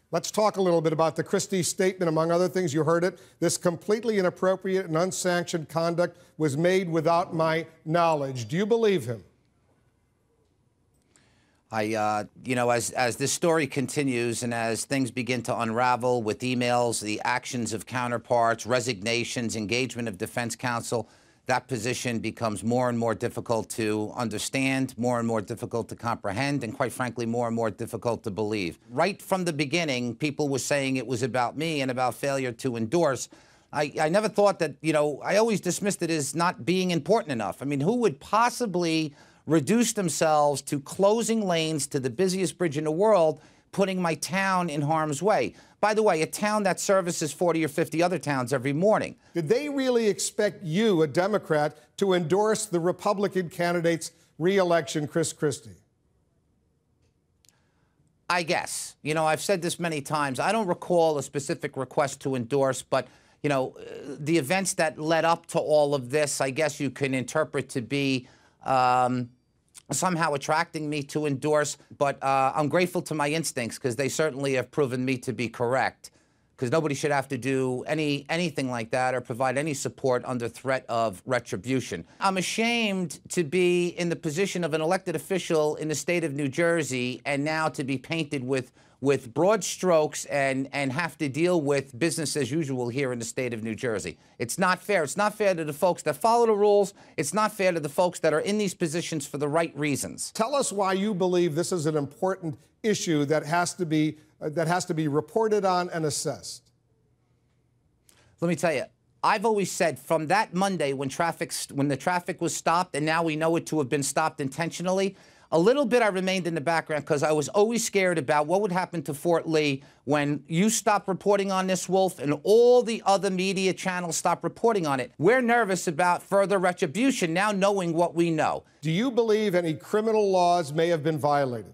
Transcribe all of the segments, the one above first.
Let's talk a little bit about the Christie statement. Among other things, you heard it. This completely inappropriate and unsanctioned conduct was made without my knowledge. Do you believe him? As this story continues and as things begin to unravel with emails, the actions of counterparts, resignations, engagement of defense counsel, that position becomes more and more difficult to understand, more and more difficult to comprehend, and quite frankly, more and more difficult to believe. Right from the beginning, people were saying it was about me and about failure to endorse. I never thought that, I always dismissed it as not being important enough. I mean, who would possibly reduce themselves to closing lanes to the busiest bridge in the world, putting my town in harm's way? By the way, a town that services 40 or 50 other towns every morning. Did they really expect you, a Democrat, to endorse the Republican candidate's re-election, Chris Christie? I guess. I've said this many times. I don't recall a specific request to endorse, but, the events that led up to all of this, I guess you can interpret to be somehow attracting me to endorse, but I'm grateful to my instincts because they certainly have proven me to be correct, because nobody should have to do anything like that or provide any support under threat of retribution. I'm ashamed to be in the position of an elected official in the state of New Jersey and now to be painted with broad strokes and have to deal with business as usual here in the state of New Jersey. It's not fair. It's not fair to the folks that follow the rules. It's not fair to the folks that are in these positions for the right reasons. Tell us why you believe this is an important issue that has to be reported on and assessed. Let me tell you, I've always said from that Monday when the traffic was stopped, and now we know it to have been stopped intentionally, a little bit I remained in the background because I was always scared about what would happen to Fort Lee when you stop reporting on this, Wolf, and all the other media channels stop reporting on it. We're nervous about further retribution now knowing what we know. Do you believe any criminal laws may have been violated?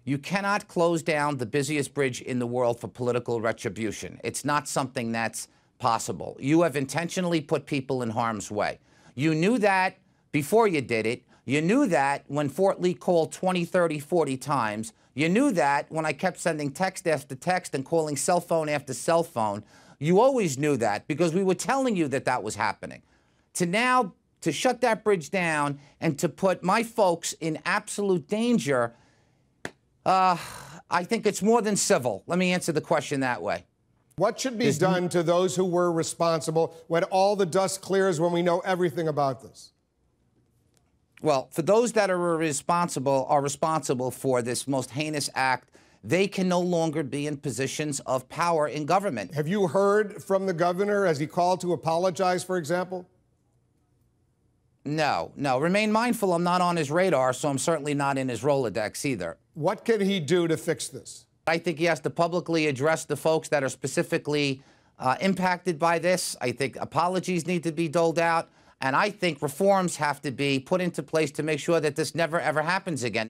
You cannot close down the busiest bridge in the world for political retribution. It's not something that's possible. You have intentionally put people in harm's way. You knew that before you did it. You knew that when Fort Lee called 20, 30, 40 times. You knew that when I kept sending text after text and calling cell phone after cell phone. You always knew that because we were telling you that that was happening. To shut that bridge down and to put my folks in absolute danger, I think it's more than civil. Let me answer the question that way. What should be done to those who were responsible when all the dust clears, when we know everything about this? Well, for those that are responsible for this most heinous act, they can no longer be in positions of power in government. Have you heard from the governor? Has he called to apologize, for example? No. Remain mindful, I'm not on his radar, so I'm certainly not in his Rolodex either. What can he do to fix this? I think he has to publicly address the folks that are specifically impacted by this. I think apologies need to be doled out. And I think reforms have to be put into place to make sure that this never, ever happens again.